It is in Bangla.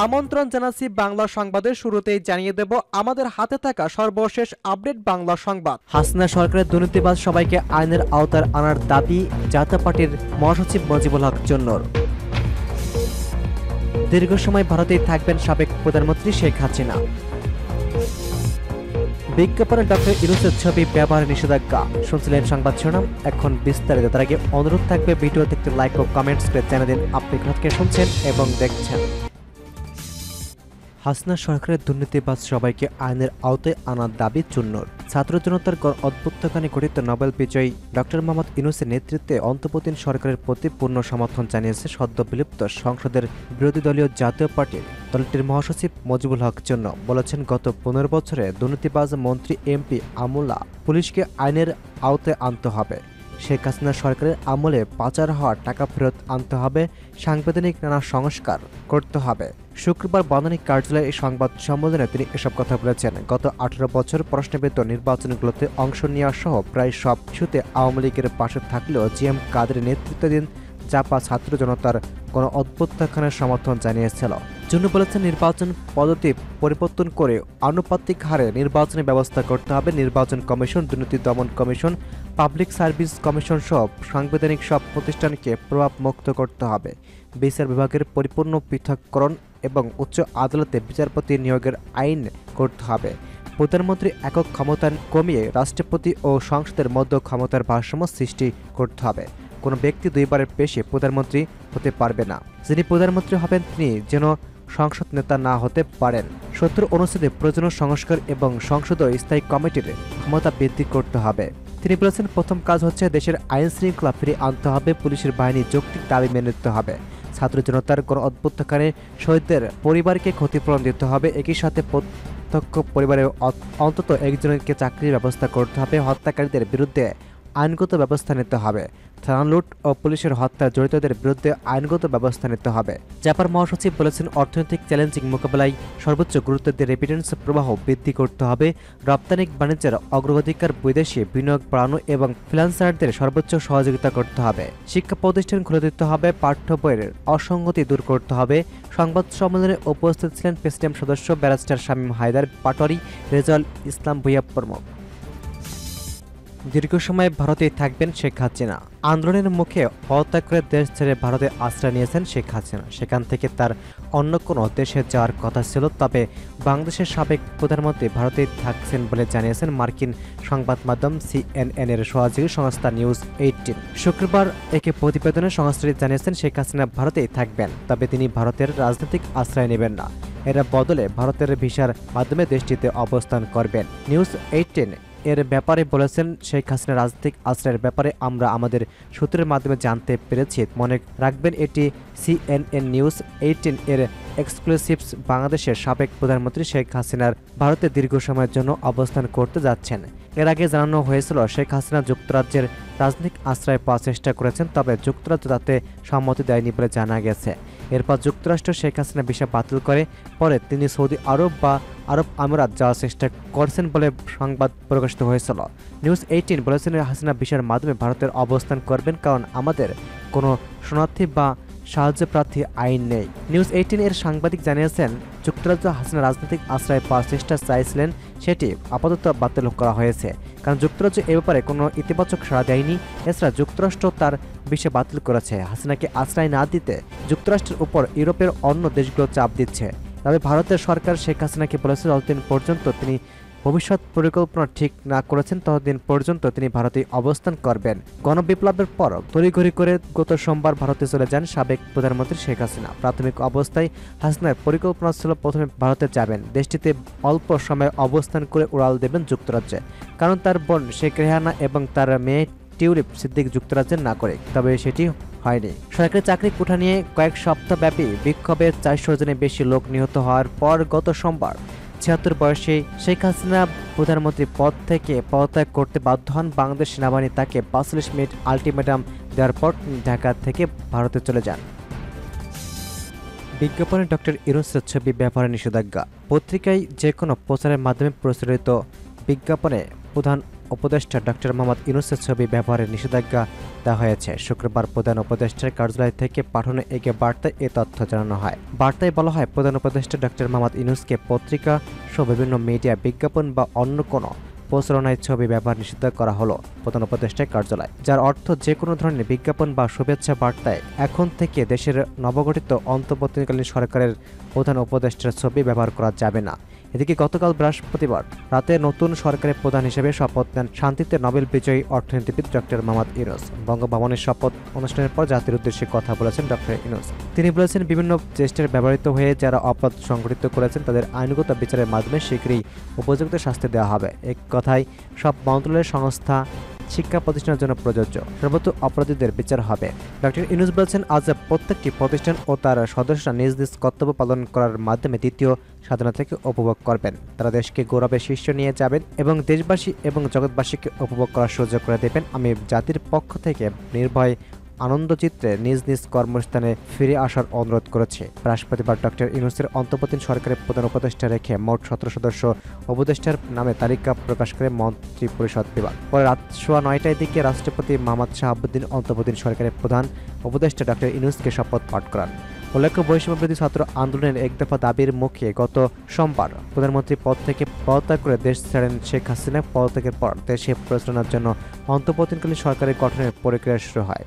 আমন্ত্রণ জানাচ্ছি বাংলা সংবাদের শুরুতেই জানিয়ে দেব আমাদের হাতে থাকা সর্বশেষ আপডেট বাংলা সংবাদ। হাসিনা সরকারের দুর্নীতিবাজ সবাইকে আইনের আওতায় আনার দাবি জাতীয় পার্টির মহাসচিব মজিবুল হক চন্নর। দীর্ঘ সময় ভারতেই থাকবেন সাবেক প্রধানমন্ত্রী শেখ হাসিনা। বিজ্ঞাপনে ডক্টর ইউনূসের ছবি ব্যবহারে নিষেধাজ্ঞা। শুনছিলেন সংবাদ শিরোনাম, এখন বিস্তারিত। তার আগে অনুরোধ থাকবে ভিডিওতে একটি লাইক ও কমেন্টস করে জানিয়ে দিন আপনি কোথা থেকে শুনছেন এবং দেখছেন। হাসিনা সরকারের দুর্নীতিবাজ সবাইকে আইনের আওতায় আনার দাবি চূর্ণর। ছাত্র জনতার অভ্যুত্থানে গঠিত নোবেল বিজয়ী ডক্টর মোহাম্মদ ইউনূসের নেতৃত্বে অন্তর্বর্তী সরকারের প্রতি পূর্ণ সমর্থন জানিয়েছে সদ্য বিলুপ্ত সংসদের বিরোধী দলীয় জাতীয় পার্টির দলটির মহাসচিব মজিবুল হক চন্নর। বলেছেন, গত 15 বছরে দুর্নীতিবাজ মন্ত্রী, এমপি, আমলা, পুলিশকে আইনের আওতায় আনতে হবে। শেখ হাসিনা সরকারের আমলে পাচার হওয়া টাকা ফেরত আনতে হবে, সাংবিধানিক নানা সংস্কার করতে হবে। শুক্রবার বনানী কার্যালয়ে এই সংবাদ সম্মেলনে তিনি এসব কথা বলেছেন। গত 18 বছর প্রশ্নবিদ্ধ নির্বাচনগুলোতে অংশ নেওয়া সহ প্রায় সব ইস্যুতে আওয়ামী লীগের পাশে থাকলেও জিএম কাদের নেতৃত্বাধীন জাপা ছাত্র জনতার কোনো অভ্যুত্থানের সমর্থন জানিয়েছিল। জন্য বলেছেন, নির্বাচন পদ্ধতি পরিবর্তন করে আনুপাতিক হারে নির্বাচনের ব্যবস্থা করতে হবে। নির্বাচন কমিশন, দুর্নীতি দমন কমিশন, পাবলিক সার্ভিস কমিশন সব সাংবিধানিক সব প্রতিষ্ঠানকে প্রভাব মুক্ত করতে হবে। বিচার বিভাগের পরিপূর্ণ পৃথককরণ এবং উচ্চ আদালতে বিচারপতি নিয়োগের আইন করতে হবে। প্রধানমন্ত্রী একক ক্ষমতা কমিয়ে রাষ্ট্রপতি ও সংসদের মধ্যে ক্ষমতার ভারসাম্য সৃষ্টি করতে হবে। কোনো ব্যক্তি দুইবারের বেশি প্রধানমন্ত্রী হতে পারবে না। যিনি প্রধানমন্ত্রী হবেন তিনি যেন সংসদ নেতা না হতে পারেন। 70 অনুচ্ছেদে প্রয়োজনীয় সংস্কার এবং সংসদ ও স্থায়ী কমিটির ক্ষমতা বৃদ্ধি করতে হবে। তিনি বলেছেন, প্রথম কাজ হচ্ছে দেশের আইন শৃঙ্খলা ফিরিয়ে আনতে হবে। পুলিশের বাহিনী যৌক্তিক দাবি মেনে নিতে হবে। ছাত্র জনতার গণ অভ্যুত্থানে শহীদদের পরিবারকে ক্ষতিপূরণ দিতে হবে। একই সাথে প্রত্যক্ষ পরিবারের অন্তত একজনকে চাকরির ব্যবস্থা করতে হবে। হত্যাকারীদের বিরুদ্ধে আইনগত ব্যবস্থা নিতে হবে। থানা লুট ও পুলিশের হত্যায় জড়িতদের বিরুদ্ধে আইনগত ব্যবস্থা নিতে হবে। জাপার মহাসচিব বলেছেন, অর্থনৈতিক চ্যালেঞ্জিং মোকাবেলায় সর্বোচ্চ গুরুত্ব দিয়ে রেমিটেন্স প্রবাহ বৃদ্ধি করতে হবে। রপ্তানি বাণিজ্যের অগ্রগতিকার বিদেশি বিনিয়োগ বাড়ানো এবং ফ্রিল্যান্সারদের সর্বোচ্চ সহযোগিতা করতে হবে। শিক্ষা প্রতিষ্ঠান খুলে দিতে হবে। পাঠ্য বইয়ের অসঙ্গতি দূর করতে হবে। সংবাদ সম্মেলনে উপস্থিত ছিলেন প্রেসিডিয়াম সদস্য ব্যারিস্টার শামীম হায়দার, পাটোয়ারি, রেজাউল ইসলাম ভূঁইয়া প্রমুখ। দীর্ঘ সময় ভারতেই থাকবেন শেখ হাসিনা। আন্দোলনের মুখে পদত্যাগ করে দেশ ছেড়ে ভারতে আশ্রয় নিয়েছেন শেখ হাসিনা। সেখান থেকে তার অন্য কোনো দেশে যাওয়ার কথা ছিল, তবে বাংলাদেশের সাবেক প্রধানমন্ত্রী ভারতেই থাকছেন বলে জানিয়েছেন মার্কিন সংবাদ মাধ্যম CNN এর সহযোগী সংস্থা নিউজ 18। শুক্রবার একে প্রতিবেদনে সংস্থাটি জানিয়েছেন, শেখ হাসিনা ভারতেই থাকবেন, তবে তিনি ভারতের রাজনৈতিক আশ্রয় নেবেন না। এর বদলে ভারতের ভিসার মাধ্যমে দেশটিতে অবস্থান করবেন। নিউজ 18 এর ব্যাপারে বলেছেন, শেখ হাসিনা রাজনৈতিক আশ্রয়ের ব্যাপারে আমরা আমাদের সূত্রের মাধ্যমে জানতে পেরেছি। মনে রাখবেন, এটি CNN নিউজ 18 এর এক্সক্লুসিভস। বাংলাদেশের সাবেক প্রধানমন্ত্রী শেখ হাসিনার ভারতে দীর্ঘ সময়ের জন্য অবস্থান করতে যাচ্ছেন। এর আগে জানানো হয়েছিল, শেখ হাসিনা যুক্তরাজ্যের রাজনৈতিক আশ্রয় পাওয়ার চেষ্টা করেছেন, তবে যুক্তরাজ্য তাতে সম্মতি দেয়নি বলে জানা গেছে। এরপর যুক্তরাষ্ট্র শেখ হাসিনা ভিসা বাতিল করে পরে তিনি সৌদি আরব বা আরব আমিরাত যাওয়ার চেষ্টা করছেন বলে সংবাদ প্রকাশিত হয়েছিল। নিউজ 18 বলেছেন, হাসিনা ভিসার মাধ্যমে ভারতের অবস্থান করবেন, কারণ আমাদের কোনো শরণার্থী বা সাহায্যপ্রার্থী আইন নেই। নিউজ 18 এর সাংবাদিক জানিয়েছেন, যুক্তরাজ্য হাসিনা রাজনৈতিক আশ্রয় পাওয়ার চেষ্টা চাইছিলেন, সেটি আপাতত বাতিল করা হয়েছে, কারণ যুক্তরাজ্য এ ব্যাপারে কোনো ইতিবাচক সাড়া দেয়নি। এছাড়া যুক্তরাষ্ট্র তার ভিসা বাতিল করেছে। হাসিনাকে আশ্রয় না দিতে যুক্তরাষ্ট্রের উপর ইউরোপের অন্য দেশগুলো চাপ দিচ্ছে। তবে ভারতের সরকার শেখ হাসিনাকে বলেছে, যতদিন পর্যন্ত তিনি ভবিষ্যৎ পরিকল্পনা ঠিক না করেছেন ততদিন পর্যন্ত তিনি ভারতে অবস্থান করবেন। গণবিপ্লবের পর তড়িঘড়ি করে গত সোমবার ভারতে চলে যান সাবেক প্রধানমন্ত্রী শেখ হাসিনা। প্রাথমিক অবস্থায় হাসিনার পরিকল্পনা ছিল প্রথমে ভারতে যাবেন, দেশটিতে অল্প সময় অবস্থান করে উড়াল দেবেন যুক্তরাজ্যে, কারণ তার বোন শেখ রেহানা এবং তার মেয়ে টিউলিপ সিদ্দিক যুক্তরাজ্যের নাগরিক। তবে সেটি হয়নি। সরকারি চাকরি কোঠা নিয়ে কয়েক সপ্তাহব্যাপী বিক্ষোভে 400 জনের বেশি লোক নিহত হওয়ার পর গত সোমবার 76 বয়সে শেখ হাসিনা প্রধানমন্ত্রী পদ থেকে পদত্যাগ করতে বাধ্য হন। বাংলাদেশ সেনাবাহিনী তাকে 45 মিনিট আলটিমেটাম দেওয়ার পর ঢাকা থেকে ভারতে চলে যান। বিজ্ঞাপনে ডক্টর ইউনূসের ছবি ব্যবহারে নিষেধাজ্ঞা। পত্রিকায় যে কোনো প্রচারের মাধ্যমে প্রচারিত বিজ্ঞাপনে প্রধান উপদেষ্টা ডক্টর মোহাম্মদ ইউনূসের ছবি ব্যবহারের নিষেধাজ্ঞা দেওয়া হয়েছে। শুক্রবার প্রধান উপদেষ্টার কার্যালয় থেকে পাঠানো একে বার্তায় এ তথ্য জানানো হয়। বার্তায় বলা হয়, প্রধান উপদেষ্টা ডক্টর মোহাম্মদ ইউনূসকে পত্রিকা সহ বিভিন্ন মিডিয়া বিজ্ঞাপন বা অন্য কোনো প্রচারণায় ছবি ব্যবহার নিষিদ্ধ করা হলো প্রধান উপদেষ্টার কার্যালয়, যার অর্থ যে কোনো ধরনের বিজ্ঞাপন বা শুভেচ্ছা বার্তায় এখন থেকে দেশের নবগঠিত অন্তর্বর্তীকালীন সরকারের প্রধান উপদেষ্টার ছবি ব্যবহার করা যাবে না। এদিকে গতকাল বৃহস্পতিবার রাতে নতুন সরকারের প্রধান হিসেবে শপথ নেন শান্তিতে নোবেল বিজয়ী অর্থনীতিবিদ ডক্টর মোহাম্মদ ইউনূস। বঙ্গভবনের শপথ অনুষ্ঠানের পর জাতির উদ্দেশ্যে কথা বলেছেন ডক্টর ইউনূস। তিনি বলেছেন, বিভিন্ন চেষ্টায় ব্যবহৃত হয়ে যারা অপরাধ সংঘটিত করেছেন তাদের আইনগত বিচারের মাধ্যমে শীঘ্রই উপযুক্ত শাস্তি দেওয়া হবে। এক কথায় সব মন্ত্রণালয়ের সংস্থা শিক্ষা প্রতিষ্ঠানের জন্য প্রযোজ্য, সর্বত্র অপরাধীদের বিচার হবে। ডক্টর ইউনূস বলেছেন, আজ প্রত্যেকটি প্রতিষ্ঠান ও তার সদস্যরা নিজ নিজ কর্তব্য পালন করার মাধ্যমে দ্বিতীয় স্বাধীনতাকে উপভোগ করবেন। তারা দেশকে গৌরবের শীর্ষে নিয়ে যাবেন এবং দেশবাসী এবং জগৎবাসীকে উপভোগ করার সুযোগ করে দেবেন। আমি জাতির পক্ষ থেকে নির্ভয় আনন্দচিত্রে নিজ নিজ কর্মস্থানে ফিরে আসার অনুরোধ করেছে। বৃহস্পতিবার ডক্টর ইউনূসের অন্তর্বর্তী সরকারের প্রধান উপদেষ্টা রেখে মোট 17 সদস্য উপদেষ্টার নামে তালিকা প্রকাশ করে মন্ত্রী পরিষদ বিভাগ। পরে রাত 9:15টার দিকে রাষ্ট্রপতি মোহাম্মদ শাহাবুদ্দিন অন্তর্বর্তী সরকারের প্রধান উপদেষ্টা ডক্টর ইউনূসকে শপথ পাঠ করান। উল্লেখ্য, বৈষম্যবিরোধী ছাত্র আন্দোলনের এক দফা দাবির মুখে গত সোমবার প্রধানমন্ত্রী পদ থেকে পদত্যাগ করে দেশ ছাড়েন শেখ হাসিনা। পদত্যাগের পর দেশে পরিচালনার জন্য অন্তর্বর্তীকালীন সরকারের গঠনের প্রক্রিয়া শুরু হয়।